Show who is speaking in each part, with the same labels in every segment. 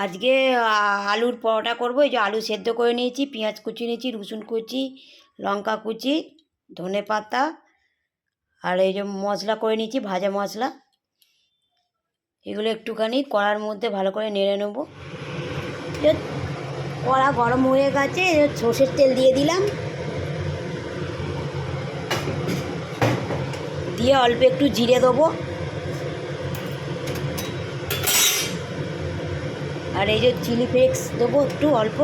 Speaker 1: আজকে আলুর পরোটা করবো। এই যে আলু সেদ্ধ করে নিয়েছি, পেঁয়াজ কুচি নিয়েছি, রসুন কুচি, লঙ্কা কুচি, ধনে পাতা, আর এই যে মশলা করে নিয়েছি, ভাজা মশলা। এগুলো একটুখানি কড়ার মধ্যে ভালো করে নেড়ে নেব। কড়া গরম হয়ে গেছে, সর্ষের তেল দিয়ে দিলাম, দিয়ে অল্প একটু জিরে দেবো, আর এই যে চিলি ফ্লেক্স দেবো একটু অল্প।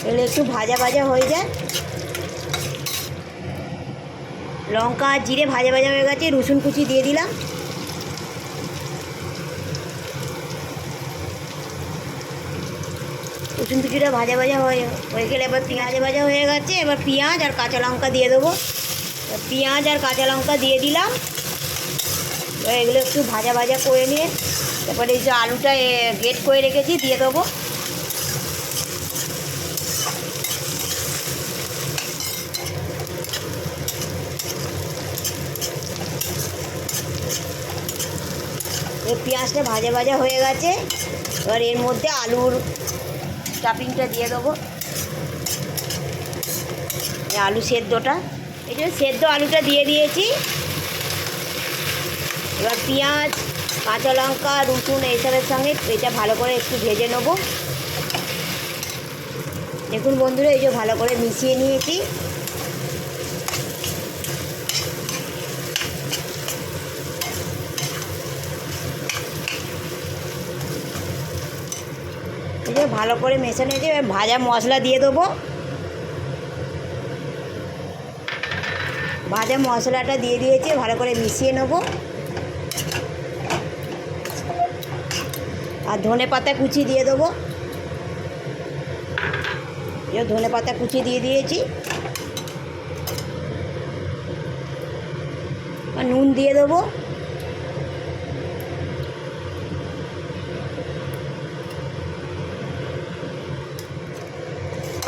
Speaker 1: এগুলো একটু ভাজা ভাজা হয়ে যায়, লঙ্কা আর জিরে ভাজা ভাজা হয়ে গেছে, রসুন কুচি দিয়ে দিলাম। রসুন কুচিটা ভাজা ভাজা হয়ে গেলে এবার পেঁয়াজ ভাজা হয়ে গেছে, এবার পেঁয়াজ আর কাঁচা লঙ্কা দিয়ে দেবো। পেঁয়াজ আর কাঁচা লঙ্কা দিয়ে দিলাম, এগুলো একটু ভাজা ভাজা করে নিয়ে তারপরে এই যে আলুটা গ্রেট করে রেখেছি দিয়ে দেবো। পেঁয়াজটা ভাজা ভাজা হয়ে গেছে, এবার এর মধ্যে আলুর স্টাফিংটা দিয়ে দেবো, আলু সেদ্ধটা। এই জন্য সেদ্ধ আলুটা দিয়ে দিয়েছি। এবার পেঁয়াজ, কাঁচা লঙ্কা, রসুন এইসবের সঙ্গে এটা ভালো করে একটু ভেজে নেব। দেখুন বন্ধুরা, এই যে ভালো করে মিশিয়ে নিয়েছি। এই যে ভালো করে মেশানো হয়েছে, ভাজা মশলা দিয়ে দেবো। ভাজা মশলাটা দিয়ে দিয়েছি, ভালো করে মিশিয়ে নেব। আর ধনে পাতা কুচি দিয়ে দেবো, এই ধনে পাতা কুচি দিয়ে দিয়েছি। আর নুন দিয়ে দেবো।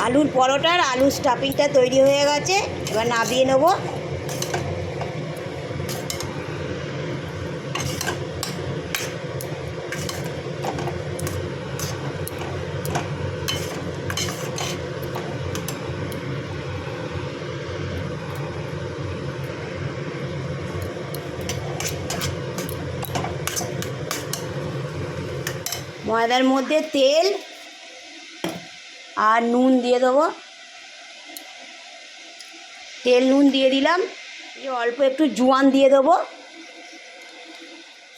Speaker 1: আলুর পরোটার আলুর স্টাফিংটা তৈরি হয়ে গেছে, এবার নামিয়ে নেব। ময়দার মধ্যে তেল আর নুন দিয়ে দেবো, তেল নুন দিয়ে দিলাম, অল্প একটু জোয়ান দিয়ে দেবো।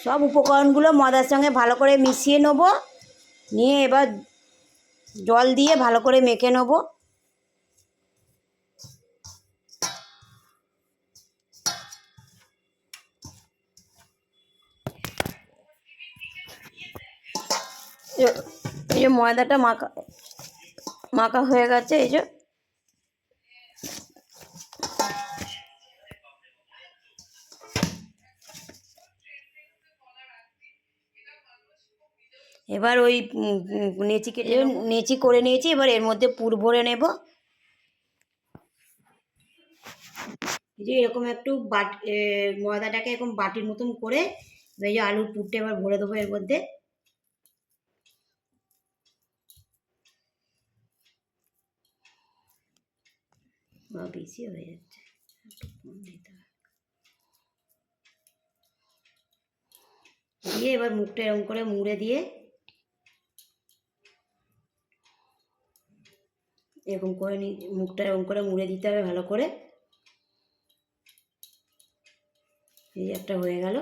Speaker 1: সব উপকরণগুলো ময়দার সঙ্গে ভালো করে মিশিয়ে নেব, নিয়ে এবার জল দিয়ে ভালো করে মেখে নেব। এই যে ময়দাটা মাখা হয়ে গেছে। এই যে এবার ওই নেচি করে নিয়েছি, এবার এর মধ্যে পুর ভরে নেব। এই যে এরকম একটু ময়দাটাকে এরকম বাটির মতন করে এই যে আলুর পুরটা এবার ভরে দেবো এর মধ্যে। বেশি হয়ে যাচ্ছে, একটু কম দিতে হবে। দিয়ে এবার মুখটা এরকম করে মুড়ে দিয়ে এরকম করে মুখটা এরকম করে মুড়ে দিতে হবে ভালো করে। এই একটা হয়ে গেল।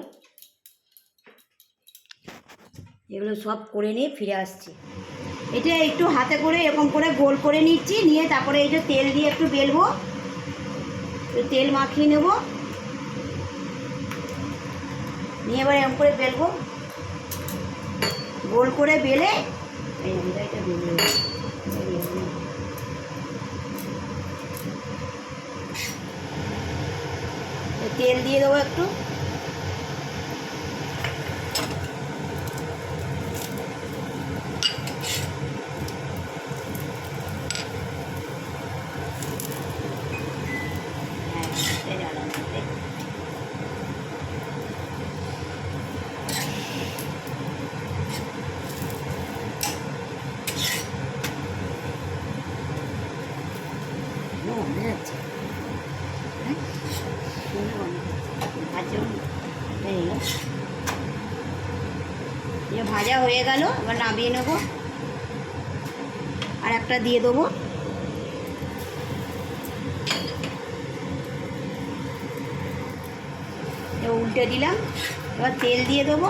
Speaker 1: এগুলো সব করে নিয়ে ফিরে আসছি। এটা একটু হাতে করে এরকম করে গোল করে নিচ্ছি, নিয়ে তারপরে এই যে তেল দিয়ে একটু বেলবো, তেল মাখিয়ে নেব, নিয়ে এবার এরকম করে বেলবো, গোল করে বেলে এটা বেলে তেল দিয়ে দেবো একটু। হয়ে গেল, এবার নামিয়ে নেব। আর একটা দিয়ে দেবো। উল্টে দিলাম। এবার তেল দিয়ে দেবো।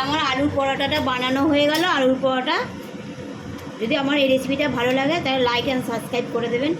Speaker 1: আমার আলুর পরোটাটা বানানো হয়ে গেল। আলুর পরোটা, যদি আমার এই রেসিপিটা ভালো লাগে তাহলে লাইক অ্যান্ড সাবস্ক্রাইব করে দেবেন।